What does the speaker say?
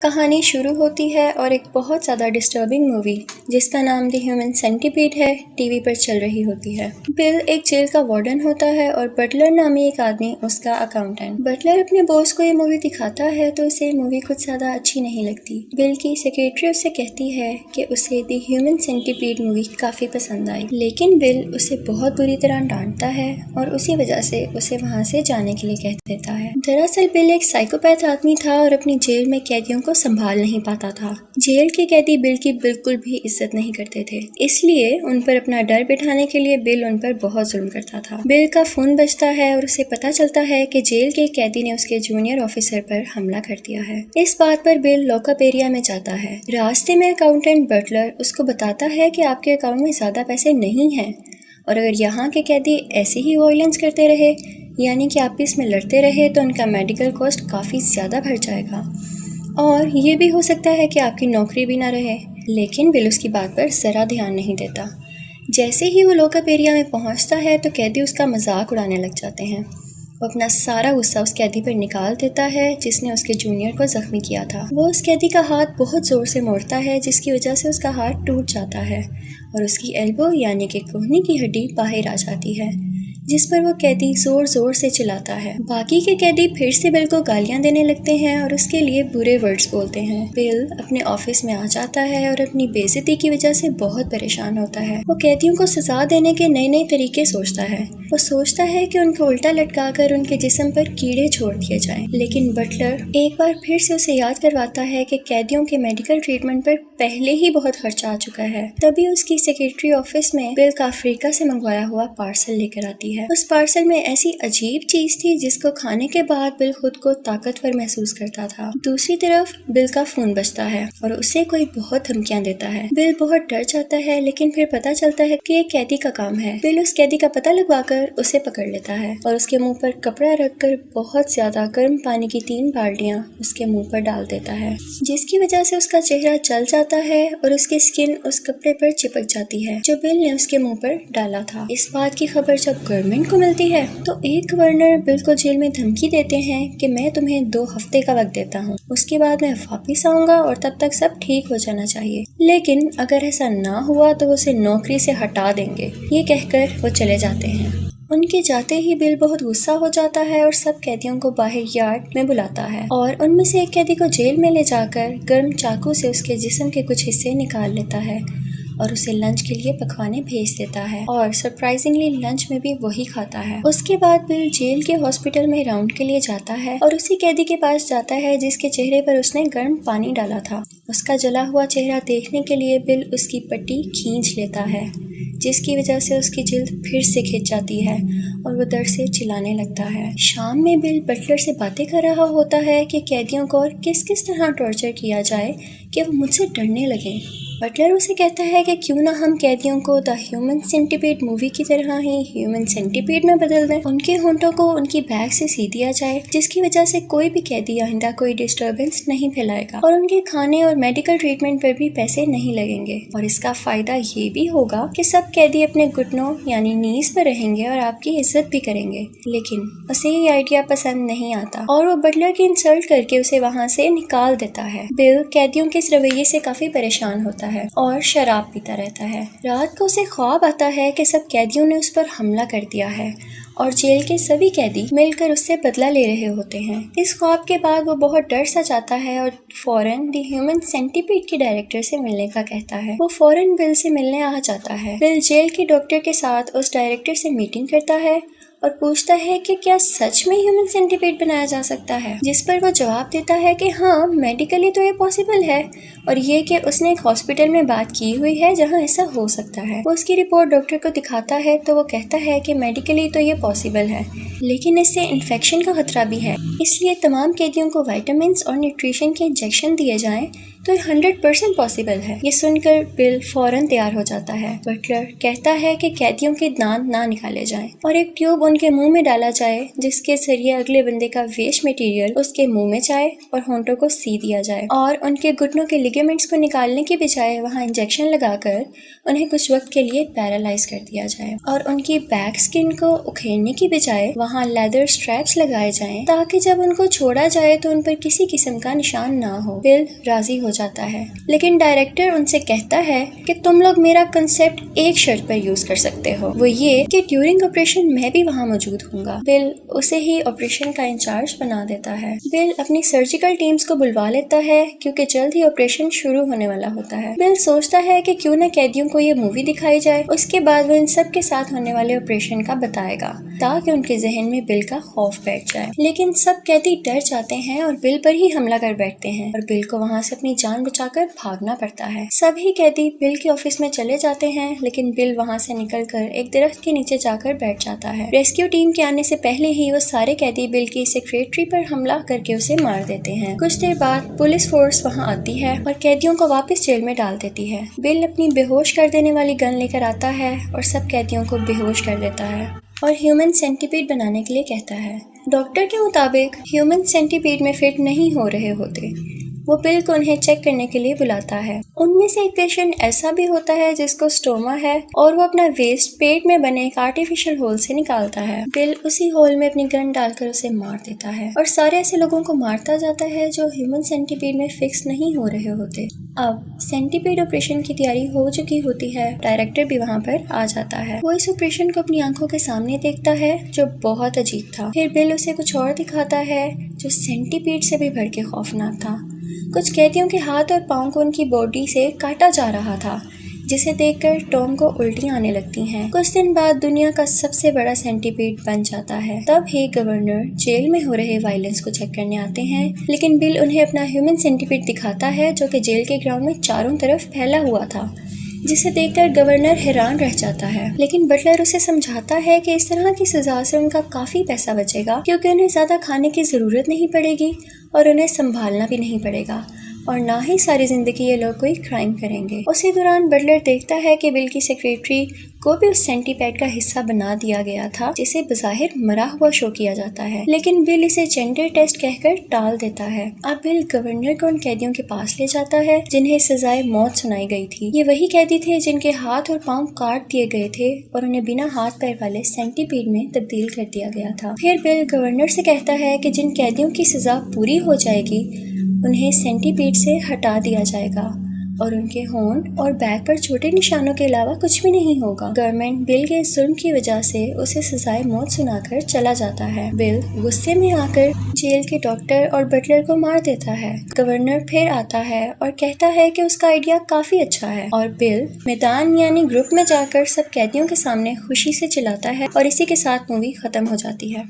कहानी शुरू होती है और एक बहुत ज़्यादा डिस्टर्बिंग मूवी जिसका नाम द ह्यूमन सेंटीपीड है टीवी पर चल रही होती है। बिल एक जेल का वार्डन होता है और बटलर नामी एक आदमी उसका अकाउंटेंट। बटलर अपने बॉस को ये मूवी दिखाता है तो उसे मूवी कुछ ज़्यादा अच्छी नहीं लगती। बिल की सेक्रेटरी उससे कहती है कि उसे द ह्यूमन सेंटीपीड मूवी काफ़ी पसंद आई, लेकिन बिल उसे बहुत बुरी तरह डांटता है और उसी वजह से उसे वहाँ से जाने के लिए कह देता है। दरअसल बिल एक साइकोपैथ आदमी था और अपनी जेल में कैदियों को संभाल नहीं पाता था। जेल के कैदी बिल की बिल्कुल भी इज्जत नहीं करते थे, इसलिए उन पर अपना डर बिठाने के लिए बिल उन पर बहुत जुल्म करता था। बिल का फोन बजता है और उसे पता चलता है कि जेल के कैदी ने उसके जूनियर ऑफिसर पर हमला कर दिया है। इस बात पर बिल लॉकअप एरिया में जाता है। रास्ते में अकाउंटेंट बटलर उसको बताता है कि आपके अकाउंट में ज्यादा पैसे नहीं हैं और अगर यहाँ के कैदी ऐसे ही वायलेंस करते रहे, यानी कि आपस में लड़ते रहे, तो उनका मेडिकल कॉस्ट काफ़ी ज़्यादा बढ़ जाएगा और ये भी हो सकता है कि आपकी नौकरी भी ना रहे। लेकिन बिल उसकी बात पर ज़रा ध्यान नहीं देता। जैसे ही वो लॉकअप एरिया में पहुंचता है तो कैदी उसका मजाक उड़ाने लग जाते हैं। वो अपना सारा गुस्सा उस कैदी पर निकाल देता है जिसने उसके जूनियर को जख्मी किया था। वो उस कैदी का हाथ बहुत ज़ोर से मोड़ता है जिसकी वजह से उसका हाथ टूट जाता है और उसकी एल्बो यानी कि कोहनी की हड्डी बाहर आ जाती है, जिस पर वो कैदी जोर जोर से चिल्लाता है। बाकी के कैदी फिर से बिल को गालियां देने लगते हैं और उसके लिए बुरे वर्ड्स बोलते हैं। बिल अपने ऑफिस में आ जाता है और अपनी बेइज्जती की वजह से बहुत परेशान होता है। वो कैदियों को सजा देने के नए नए तरीके सोचता है। वो सोचता है कि उनको उल्टा लटकाकर उनके जिस्म पर कीड़े छोड़ दिए जाएं। लेकिन बटलर एक बार फिर से उसे याद करवाता है कि कैदियों के मेडिकल ट्रीटमेंट पर पहले ही बहुत खर्चा आ चुका है। तभी उसकी सेक्रेटरी ऑफिस में बिल का अफ्रीका से मंगवाया हुआ पार्सल लेकर आती है। उस पार्सल में ऐसी अजीब चीज थी जिसको खाने के बाद बिल खुद को ताकतवर महसूस करता था। दूसरी तरफ बिल का फोन बजता है और उसे कोई बहुत धमकियां देता है। बिल बहुत डर जाता है, लेकिन फिर पता चलता है कि ये कैदी का काम है। बिल उस कैदी का पता लगवाकर उसे पकड़ लेता है और उसके मुंह पर कपड़ा रखकर बहुत ज्यादा गर्म पानी की 3 बाल्टियां उसके मुंह पर डाल देता है, जिसकी वजह से उसका चेहरा जल जाता है और उसकी स्किन उस कपड़े पर चिपक जाती है जो बिल ने उसके मुंह पर डाला था। इस बात की खबर जब गवर्नमेंट को मिलती है तो एक गवर्नर बिल को जेल में धमकी देते हैं कि मैं तुम्हें 2 हफ्ते का वक्त देता हूँ, उसके बाद मैं वापिस आऊंगा और तब तक सब ठीक हो जाना चाहिए, लेकिन अगर ऐसा ना हुआ तो वो उसे नौकरी से हटा देंगे। ये कहकर वो चले जाते हैं। उनके जाते ही बिल बहुत गुस्सा हो जाता है और सब कैदियों को बाहर यार्ड में बुलाता है और उनमें से एक कैदी को जेल में ले जाकर गर्म चाकू से उसके जिस्म के कुछ हिस्से निकाल लेता है और उसे लंच के लिए पकवाने भेज देता है और सरप्राइजिंगली लंच में भी वही खाता है। उसके बाद बिल जेल के हॉस्पिटल में राउंड के लिए जाता है और उसी कैदी के पास जाता है जिसके चेहरे पर उसने गर्म पानी डाला था। उसका जला हुआ चेहरा देखने के लिए बिल उसकी पट्टी खींच लेता है, जिसकी वजह से उसकी जिल्द फिर से खिंच जाती है और वो दर्द से चिल्लाने लगता है। शाम में बिल बटलर से बातें कर रहा होता है कि कैदियों को और किस किस तरह टॉर्चर किया जाए कि वो मुझसे डरने लगे। बटलर उसे कहता है कि क्यों ना हम कैदियों को द ह्यूमन सेंटीपीड मूवी की तरह ही ह्यूमन सेंटीपीड में बदल दें। उनके होंठों को उनकी बैग से सी दिया जाए, जिसकी वजह से कोई भी कैदी आइंदा कोई डिस्टर्बेंस नहीं फैलाएगा और उनके खाने और मेडिकल ट्रीटमेंट पर भी पैसे नहीं लगेंगे। और इसका फायदा ये भी होगा कि सब कैदी अपने घुटनों यानी नीज पर रहेंगे और आपकी इज्जत भी करेंगे। लेकिन उसे ये आइडिया पसंद नहीं आता और वो बटलर की इंसल्ट करके उसे वहाँ से निकाल देता है। बिल कैदियों के इस रवैये से काफी परेशान होता है और शराब पीता रहता है। रात को उसे ख्वाब आता है कि सब कैदियों ने उस पर हमला कर दिया है और जेल के सभी कैदी मिलकर उससे बदला ले रहे होते हैं। इस ख्वाब के बाद वो बहुत डर सा जाता है और फौरन द ह्यूमन सेंटीपीड के डायरेक्टर से मिलने का कहता है। वो फौरन बिल से मिलने आ जाता है। बिल जेल के डॉक्टर के साथ उस डायरेक्टर से मीटिंग करता है और पूछता है कि क्या सच में ह्यूमन सेंटीपीड बनाया जा सकता है, जिस पर वो जवाब देता है कि हाँ, मेडिकली तो ये पॉसिबल है और ये कि उसने एक हॉस्पिटल में बात की हुई है जहाँ ऐसा हो सकता है। वो उसकी रिपोर्ट डॉक्टर को दिखाता है तो वो कहता है कि मेडिकली तो ये पॉसिबल है, लेकिन इससे इन्फेक्शन का खतरा भी है, इसलिए तमाम कैदियों को विटामिन्स और न्यूट्रिशन के इंजेक्शन दिए जाएं तो 100% पॉसिबल है। ये सुनकर बिल फौरन तैयार हो जाता है। बटलर कहता है कि कैदियों के दांत ना निकाले जाएं और एक ट्यूब उनके मुंह में डाला जाए, जिसके जरिए अगले बंदे का वेस्ट मटेरियल उसके मुंह में जाए और होंठों को सी दिया जाए, और उनके घुटनों के लिगामेंट्स को निकालने की बजाय वहां इंजेक्शन लगाकर उन्हें कुछ वक्त के लिए पैरालाइज कर दिया जाए, और उनकी बैक स्किन को उखेड़ने की बजाय वहां लेदर स्ट्रैप्स लगाए जाएं, ताकि जब उनको छोड़ा जाए तो उन पर किसी किस्म का निशान ना हो। बिल राजी हो जाता है, लेकिन डायरेक्टर उनसे कहता है कि तुम लोग मेरा कंसेप्ट एक शर्त पर यूज कर सकते हो, वो ये कि ड्यूरिंग ऑपरेशन मैं भी वहाँ मौजूद हूँगा। बिल उसे ही ऑपरेशन का इंचार्ज बना देता है। बिल अपनी सर्जिकल टीम्स को बुलवा लेता है क्योंकि जल्द ही ऑपरेशन शुरू होने वाला होता है। बिल सोचता है कि क्यों न कैदियों को ये मूवी दिखाई जाए, उसके बाद वो इन सब के साथ होने वाले ऑपरेशन का बताएगा ताकि उनके जहन में बिल का खौफ बैठ जाए। लेकिन सब कैदी डर जाते हैं और बिल पर ही हमला कर बैठते हैं और बिल को वहाँ से अपनी जान बचाकर भागना पड़ता है। सभी कैदी बिल के ऑफिस में चले जाते हैं, लेकिन बिल वहाँ से निकलकर एक दरख्त के नीचे जाकर बैठ जाता है। रेस्क्यू टीम के आने से पहले ही वो सारे कैदी बिल की सेक्रेटरी पर हमला करके उसे मार देते हैं। कुछ देर बाद पुलिस फोर्स वहाँ आती है और कैदियों को वापस जेल में डाल देती है। बिल अपनी बेहोश कर देने वाली गन लेकर आता है और सब कैदियों को बेहोश कर देता है और ह्यूमन सेंटीपीड बनाने के लिए कहता है। डॉक्टर के मुताबिक ह्यूमन सेंटीपीड में फिट नहीं हो रहे होते। वो बिल को उन्हें चेक करने के लिए बुलाता है। उनमें से एक पेशेंट ऐसा भी होता है जिसको स्टोमा है और वो अपना वेस्ट पेट में बने एक आर्टिफिशियल होल से निकालता है। बिल उसी होल में अपनी गन डालकर उसे मार देता है और सारे ऐसे लोगों को मारता जाता है जो ह्यूमन सेंटीपीड में फिक्स नहीं हो रहे होते। अब सेंटीपीड ऑपरेशन की तैयारी हो चुकी होती है। डायरेक्टर भी वहाँ पर आ जाता है। वो इस ऑपरेशन को अपनी आंखों के सामने देखता है जो बहुत अजीब था। फिर बिल उसे कुछ और दिखाता है जो सेंटीपीड से भी बढ़ के खौफनाक था। कुछ कैदियों के हाथ और पाँव को उनकी बॉडी से काटा जा रहा था, जिसे देखकर टॉम को उल्टियां आने लगती हैं। कुछ दिन बाद दुनिया का सबसे बड़ा सेंटीपीड बन जाता है। तब ही गवर्नर जेल में हो रहे वायलेंस को चेक करने आते हैं, लेकिन बिल उन्हें अपना ह्यूमन सेंटीपीड दिखाता है जो कि जेल के ग्राउंड में चारों तरफ फैला हुआ था, जिसे देखकर गवर्नर हैरान रह जाता है। लेकिन बटलर उसे समझाता है कि इस तरह की सजा से उनका काफी पैसा बचेगा क्योंकि उन्हें ज्यादा खाने की जरूरत नहीं पड़ेगी और उन्हें संभालना भी नहीं पड़ेगा, और ना ही सारी जिंदगी ये लोग कोई क्राइम करेंगे। उसी दौरान बटलर देखता है कि बिल की सेक्रेटरी को भी उस सेंटीपैड का हिस्सा बना दिया गया था, जिसे बज़ाहिर मरा हुआ शो किया जाता है, लेकिन बिल इसे जेंडर टेस्ट कहकर टाल देता है। अब बिल गवर्नर को उन कैदियों के पास ले जाता है जिन्हें सजाए मौत सुनाई गई थी। ये वही कैदी थे जिनके हाथ और पाँव काट दिए गए थे और उन्हें बिना हाथ पैर वाले सेंटीपीड में तब्दील कर दिया गया था। फिर बिल गवर्नर से कहता है कि जिन कैदियों की सजा पूरी हो जाएगी उन्हें सेंटीपीड से हटा दिया जाएगा और उनके होंठ और बैक पर छोटे निशानों के अलावा कुछ भी नहीं होगा। गवर्नमेंट बिल के जुल्म की वजह से उसे सजाए मौत सुनाकर चला जाता है। बिल गुस्से में आकर जेल के डॉक्टर और बटलर को मार देता है। गवर्नर फिर आता है और कहता है कि उसका आइडिया काफी अच्छा है और बिल मैदान यानी ग्रुप में जाकर सब कैदियों के सामने खुशी से चिल्लाता है और इसी के साथ मूवी खत्म हो जाती है।